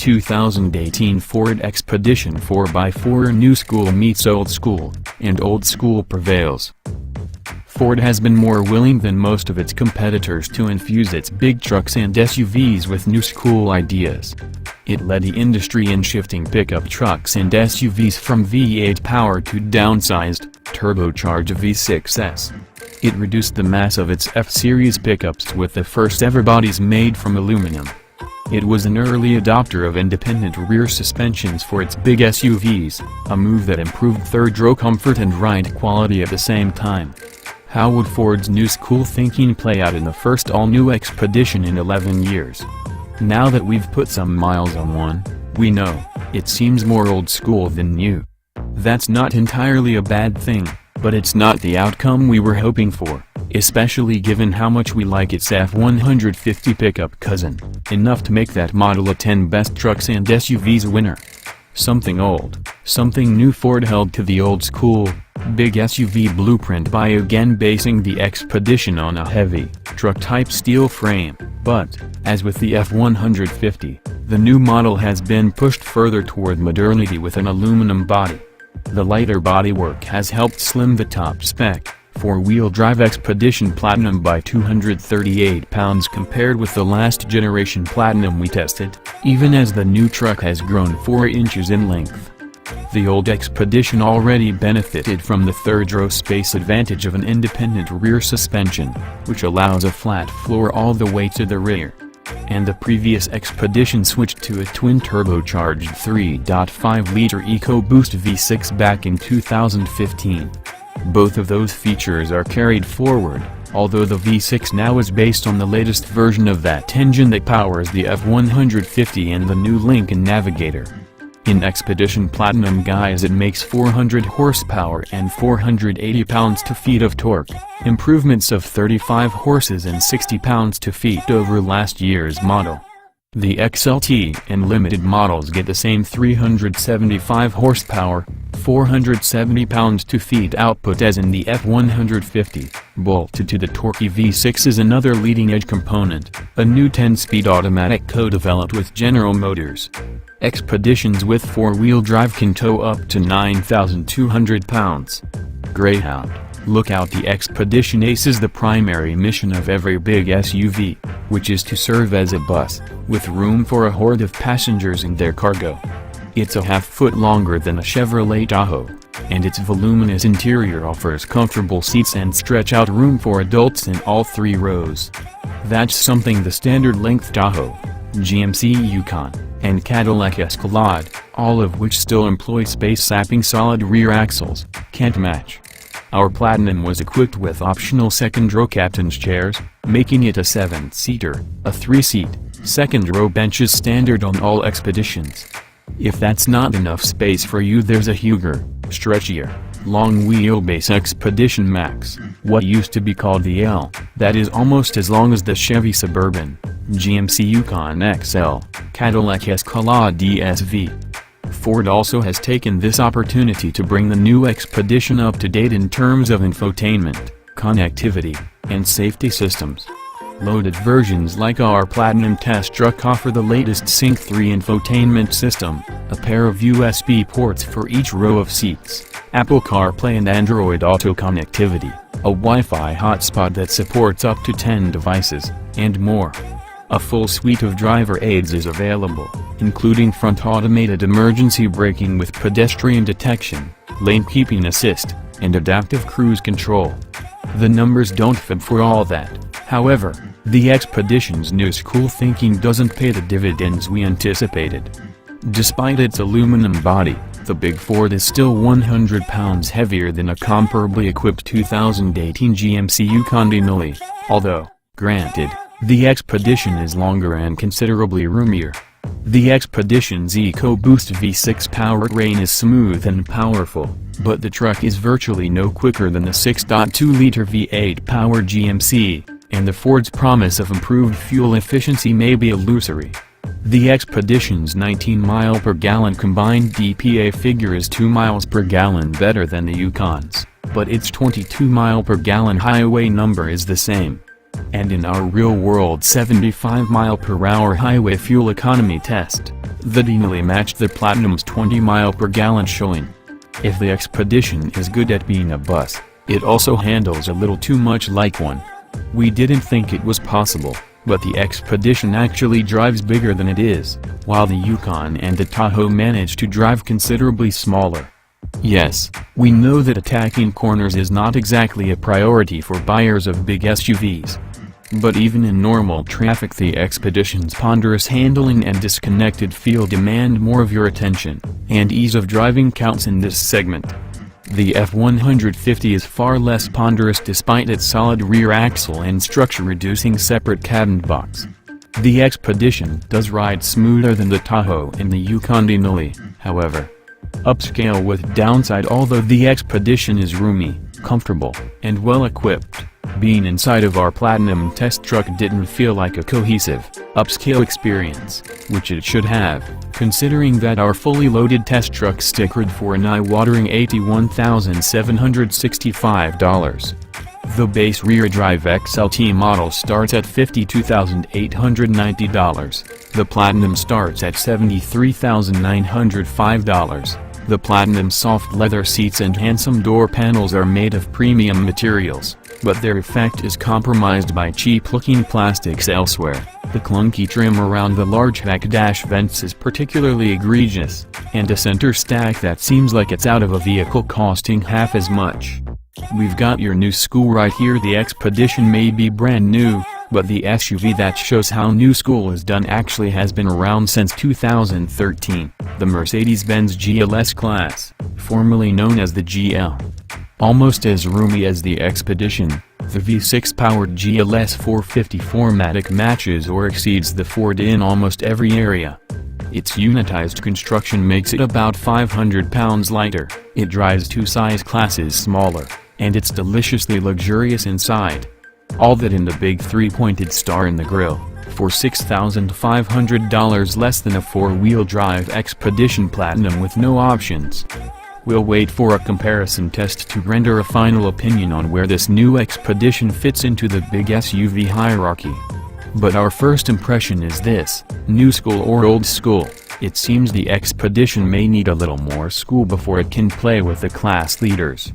2018 Ford Expedition 4x4 new school meets old school, and old school prevails. Ford has been more willing than most of its competitors to infuse its big trucks and SUVs with new school ideas. It led the industry in shifting pickup trucks and SUVs from V8 power to downsized, turbocharged V6s. It reduced the mass of its F-Series pickups with the first ever bodies made from aluminum. It was an early adopter of independent rear suspensions for its big SUVs, a move that improved third-row comfort and ride quality at the same time. How would Ford's new school thinking play out in the first all-new Expedition in 11 years? Now that we've put some miles on one, we know, it seems more old school than new. That's not entirely a bad thing, but it's not the outcome we were hoping for, especially given how much we like its F-150 pickup cousin, enough to make that model a 10 best trucks and SUVs winner. Something old, something new. Ford held to the old school, big SUV blueprint by again basing the Expedition on a heavy, truck-type steel frame, but, as with the F-150, the new model has been pushed further toward modernity with an aluminum body. The lighter bodywork has helped slim the top-spec, four-wheel drive Expedition Platinum by 238 pounds compared with the last generation Platinum we tested, even as the new truck has grown 4 inches in length. The old Expedition already benefited from the third-row space advantage of an independent rear suspension, which allows a flat floor all the way to the rear. And the previous Expedition switched to a twin-turbocharged 3.5-liter EcoBoost V6 back in 2015. Both of those features are carried forward, although the V6 now is based on the latest version of that engine that powers the F-150 and the new Lincoln Navigator. In Expedition Platinum guys, it makes 400 horsepower and 480 pounds-feet of torque, improvements of 35 horses and 60 pounds-feet over last year's model. The XLT and limited models get the same 375 horsepower, 470 pounds-feet output as in the F-150. Bolted to the torquey V6 is another leading-edge component, a new 10-speed automatic co-developed with General Motors. Expeditions with four-wheel drive can tow up to 9,200 pounds. Greyhound, look out, the Expedition aces the primary mission of every big SUV, which is to serve as a bus, with room for a horde of passengers and their cargo. It's a half-foot longer than a Chevrolet Tahoe, and its voluminous interior offers comfortable seats and stretch-out room for adults in all 3 rows. That's something the standard-length Tahoe, GMC Yukon, and Cadillac Escalade, all of which still employ space-sapping solid rear axles, can't match. Our Platinum was equipped with optional second-row captain's chairs, making it a 7-seater, a 3-seat, second-row benches standard on all Expeditions. If that's not enough space for you, there's a Huger, stretchier, long-wheelbase Expedition Max, what used to be called the L, that is almost as long as the Chevy Suburban, GMC Yukon XL, Cadillac Escalade DSV. Ford also has taken this opportunity to bring the new Expedition up to date in terms of infotainment, connectivity, and safety systems. Loaded versions like our Platinum test truck offer the latest Sync 3 infotainment system, a pair of USB ports for each row of seats, Apple CarPlay and Android Auto connectivity, a Wi-Fi hotspot that supports up to 10 devices, and more. A full suite of driver aids is available, including front automated emergency braking with pedestrian detection, lane keeping assist, and adaptive cruise control. The numbers don't fib for all that, however. The Expedition's new school thinking doesn't pay the dividends we anticipated. Despite its aluminum body, the big Ford is still 100 pounds heavier than a comparably equipped 2018 GMC Yukon Denali, although, granted, the Expedition is longer and considerably roomier. The Expedition's EcoBoost V6 powertrain is smooth and powerful, but the truck is virtually no quicker than the 6.2-liter V8 powered GMC. And the Ford's promise of improved fuel efficiency may be illusory. The Expedition's 19-mile-per-gallon combined DPA figure is 2 miles per gallon better than the Yukon's, but its 22-mile-per-gallon highway number is the same. And in our real-world 75-mile-per-hour highway fuel economy test, The Denali matched the Platinum's 20 mpg showing. If the Expedition is good at being a bus, it also handles a little too much like one. We didn't think it was possible, but the Expedition actually drives bigger than it is, while the Yukon and the Tahoe manage to drive considerably smaller. Yes, we know that attacking corners is not exactly a priority for buyers of big SUVs. But even in normal traffic, the Expedition's ponderous handling and disconnected feel demand more of your attention, and ease of driving counts in this segment. The F-150 is far less ponderous despite its solid rear axle and structure-reducing separate cabin box. The Expedition does ride smoother than the Tahoe and the Yukon Denali, however. Upscale with downside. Although the Expedition is roomy, comfortable, and well-equipped, being inside of our Platinum test truck didn't feel like a cohesive, upscale experience, which it should have, considering that our fully loaded test truck stickered for an eye-watering $81,765. The base rear-drive XLT model starts at $52,890. The Platinum starts at $73,905. The Platinum soft leather seats and handsome door panels are made of premium materials, but their effect is compromised by cheap-looking plastics elsewhere. The clunky trim around the large back dash vents is particularly egregious, and a center stack that seems like it's out of a vehicle costing half as much. We've got your new school right here. The Expedition may be brand new, but the SUV that shows how new school is done actually has been around since 2013, the Mercedes-Benz GLS class, formerly known as the GL. Almost as roomy as the Expedition, the V6-powered GLS 450 matches or exceeds the Ford in almost every area. Its unitized construction makes it about 500 pounds lighter, it drives 2 size classes smaller, and it's deliciously luxurious inside. All that in the big 3-pointed star in the grille, for $6,500 less than a 4-wheel drive Expedition Platinum with no options. We'll wait for a comparison test to render a final opinion on where this new Expedition fits into the big SUV hierarchy. But our first impression is this: new school or old school? It seems the Expedition may need a little more school before it can play with the class leaders.